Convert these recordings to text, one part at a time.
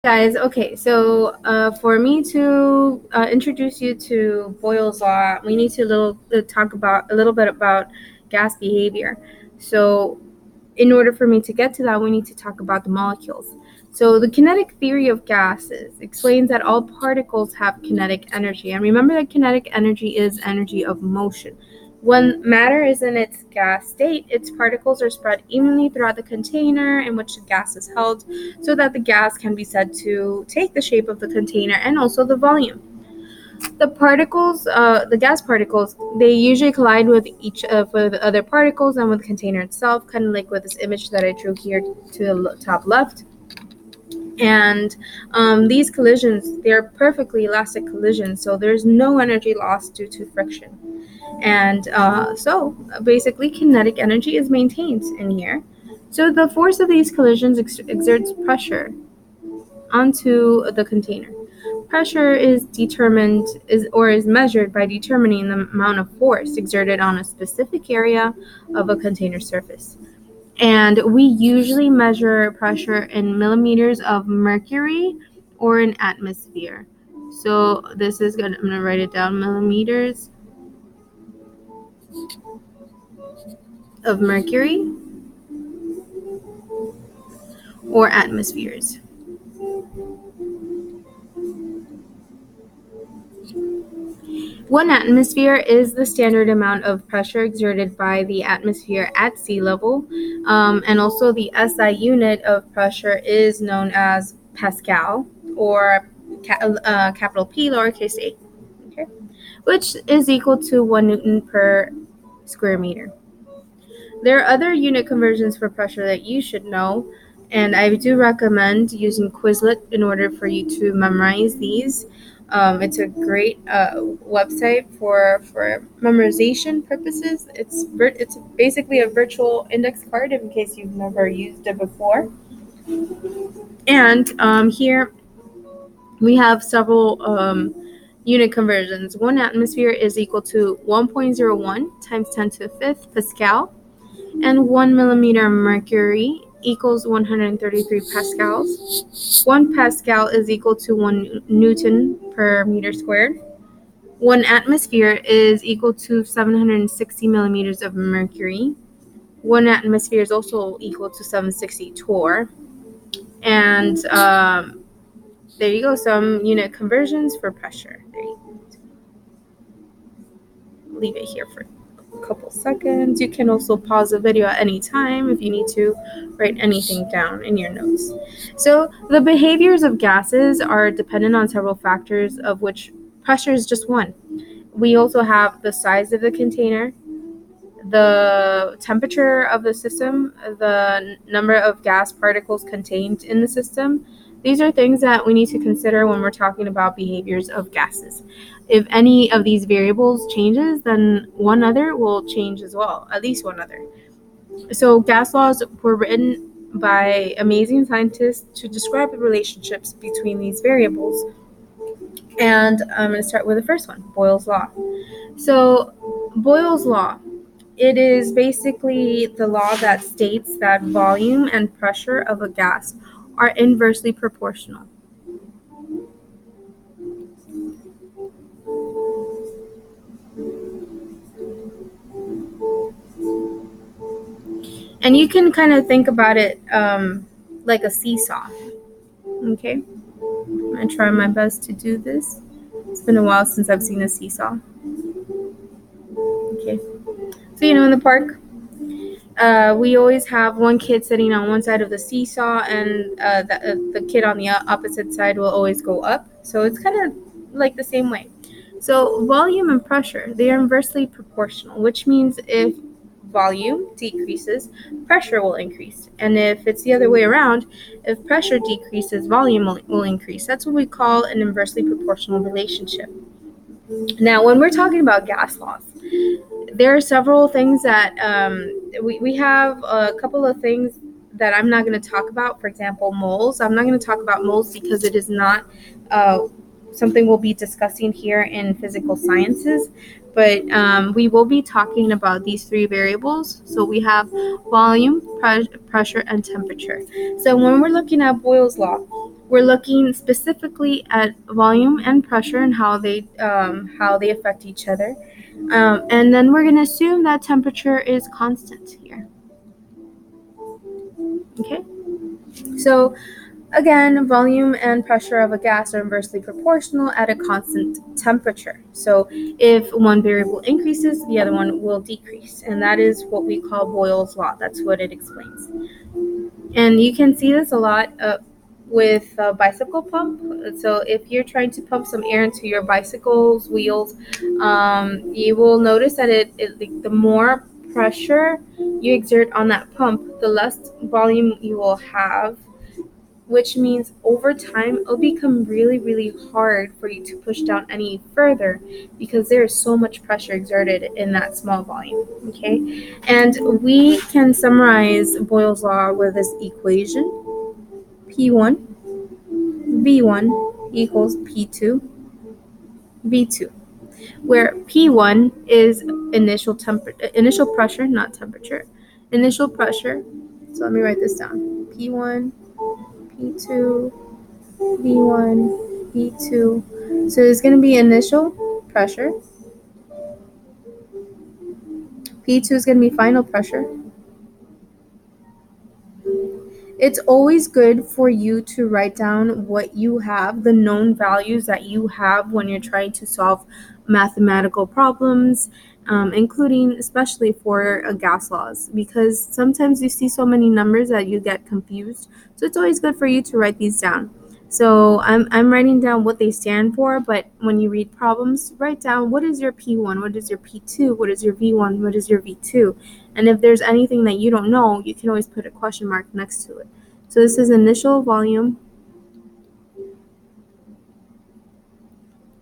Guys, okay, so for me to introduce you to Boyle's law, we need to talk about a little bit about gas behavior. So in order for me to get to that, we need to talk about the molecules. So the kinetic theory of gases explains that all particles have kinetic energy. And remember that kinetic energy is energy of motion. When matter is in its gas state, its particles are spread evenly throughout the container in which the gas is held, so that the gas can be said to take the shape of the container and also the volume. The gas particles, they usually collide with with other particles and with the container itself, kind of like with this image that I drew here to the top left. And these collisions, they're perfectly elastic collisions, so there's no energy lost due to friction. And so basically kinetic energy is maintained in here. So the force of these collisions exerts pressure onto the container. Pressure is measured by determining the amount of force exerted on a specific area of a container surface. And we usually measure pressure in millimeters of mercury or in atmosphere. So this is good. I'm going to write it down: millimeters of mercury or atmospheres. One atmosphere is the standard amount of pressure exerted by the atmosphere at sea level, and also the SI unit of pressure is known as Pascal, or capital P lowercase a, okay, which is equal to 1 Newton per square meter. There are other unit conversions for pressure that you should know, and I do recommend using Quizlet in order for you to memorize these. It's a great website for memorization purposes. It's basically a virtual index card in case you've never used it before. And here we have several unit conversions. 1 atmosphere is equal to 1.01 times 10 to the 5th Pascal, and 1 millimeter of mercury equals 133 pascals. 1 pascal is equal to 1 Newton per meter squared. 1 atmosphere is equal to 760 millimeters of mercury. 1 atmosphere is also equal to 760 torr. And there you go, some unit conversions for pressure. There you go. Leave it here for a couple seconds. You can also pause the video at any time if you need to write anything down in your notes. So the behaviors of gases are dependent on several factors, of which pressure is just one. We also have the size of the container, the temperature of the system, the number of gas particles contained in the system. These are things that we need to consider when we're talking about behaviors of gases. If any of these variables changes, then one other will change as well, at least one other. So gas laws were written by amazing scientists to describe the relationships between these variables. And I'm going to start with the first one, Boyle's law. So Boyle's law, it is basically the law that states that volume and pressure of a gas are inversely proportional. And you can kind of think about it like a seesaw. Okay, I'm going to try my best to do this. It's been a while since I've seen a seesaw. Okay, so in the park, we always have one kid sitting on one side of the seesaw, and the kid on the opposite side will always go up. So it's kind of like the same way. So volume and pressure, they are inversely proportional, which means if volume decreases, pressure will increase. And if it's the other way around, if pressure decreases, volume will increase. That's what we call an inversely proportional relationship. Now, when we're talking about gas laws, there are several things that we have a couple of things that I'm not going to talk about. For example, moles. I'm not going to talk about moles because it is not something we'll be discussing here in physical sciences. But we will be talking about these three variables. So we have volume, pressure, and temperature. So when we're looking at Boyle's law, we're looking specifically at volume and pressure and how they affect each other. And then we're going to assume that temperature is constant here. Okay, so again, volume and pressure of a gas are inversely proportional at a constant temperature. So if one variable increases, the other one will decrease. And that is what we call Boyle's law. That's what it explains. And you can see this a lot with a bicycle pump. So if you're trying to pump some air into your bicycle's wheels, you will notice that the more pressure you exert on that pump, the less volume you will have, which means over time it'll become really, really hard for you to push down any further because there is so much pressure exerted in that small volume. Okay, and we can summarize Boyle's law with this equation: P1 V1 equals P2 V2, where P1 is initial pressure, not temperature, initial pressure. So let me write this down: P1 P2 V1 V2. So there's going to be initial pressure. P2 is going to be final pressure. It's always good for you to write down what you have, the known values that you have when you're trying to solve mathematical problems, including especially for gas laws, because sometimes you see so many numbers that you get confused. So it's always good for you to write these down. So I'm writing down what they stand for, but when you read problems, write down what is your P1, what is your P2, what is your V1, what is your V2. And if there's anything that you don't know, you can always put a question mark next to it. So this is initial volume.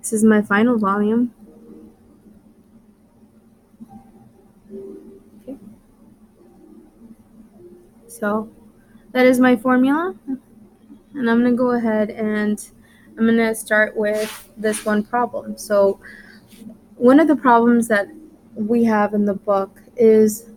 This is my final volume. Okay. So that is my formula. And I'm going to go ahead and I'm going to start with this one problem. So one of the problems that we have in the book is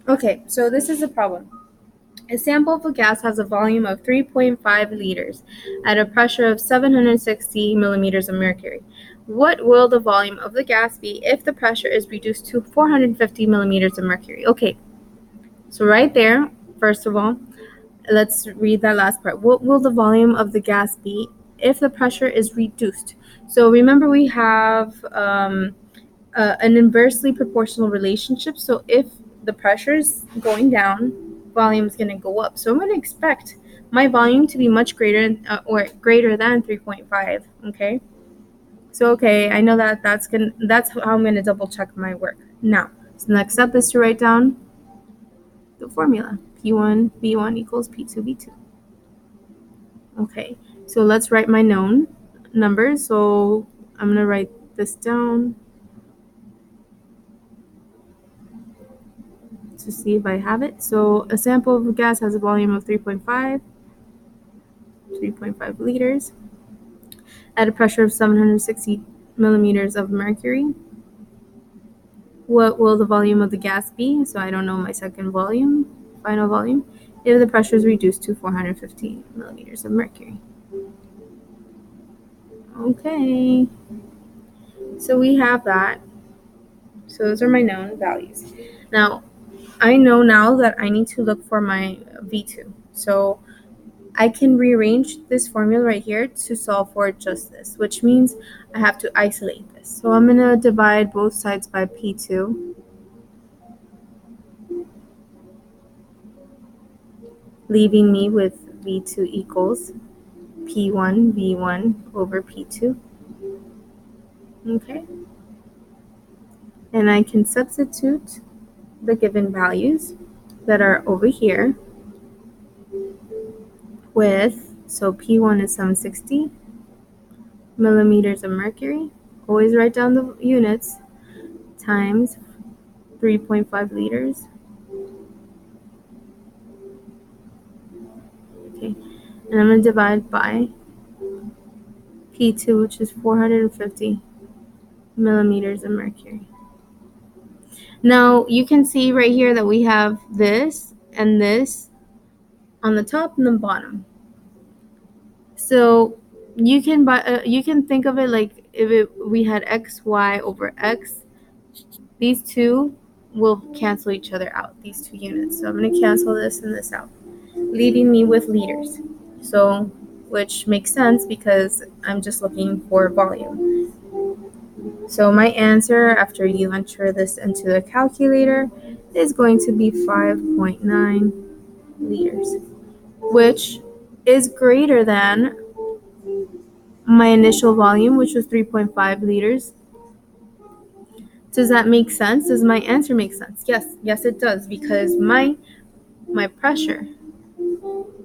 okay, so this is a problem. A sample of a gas has a volume of 3.5 liters at a pressure of 760 millimeters of mercury. What will the volume of the gas be if the pressure is reduced to 450 millimeters of mercury? Okay, so right there, first of all, let's read that last part. What will the volume of the gas be if the pressure is reduced? So remember, we have an inversely proportional relationship. So if the pressure is going down, volume is going to go up. So I'm going to expect my volume to be much greater or greater than 3.5. Okay. So okay, I know that that's how I'm going to double check my work. Now, so the next step is to write down the formula. P1 V1 equals P2 V2. Okay. So let's write my known numbers. So I'm going to write this down to see if I have it. So a sample of gas has a volume of 3.5 liters at a pressure of 760 millimeters of mercury. What will the volume of the gas be? So I don't know my second volume, final volume, if the pressure is reduced to 450 millimeters of mercury. Okay, so we have that. So those are my known values. Now, I know now that I need to look for my V2. So I can rearrange this formula right here to solve for just this, which means I have to isolate this. So I'm going to divide both sides by P2, leaving me with V2 equals P1 V1 over P2. Okay. And I can substitute the given values that are over here with, so P1 is 760 millimeters of mercury. Always write down the units, times 3.5 liters. Okay, and I'm going to divide by P2, which is 450 millimeters of mercury. Now, you can see right here that we have this and this on the top and the bottom. So you can think of it like if we had x, y over x, these two will cancel each other out, these two units. So I'm going to cancel this and this out, leaving me with liters. So, which makes sense because I'm just looking for volume. So my answer after you enter this into the calculator is going to be 5.9 liters, which is greater than my initial volume, which was 3.5 liters. Does that make sense? Does my answer make sense? Yes it does, because my pressure,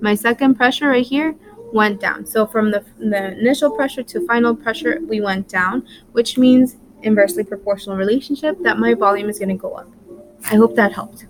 my second pressure right here went down. So from the initial pressure to final pressure, we went down, which means inversely proportional relationship that my volume is going to go up. I hope that helped.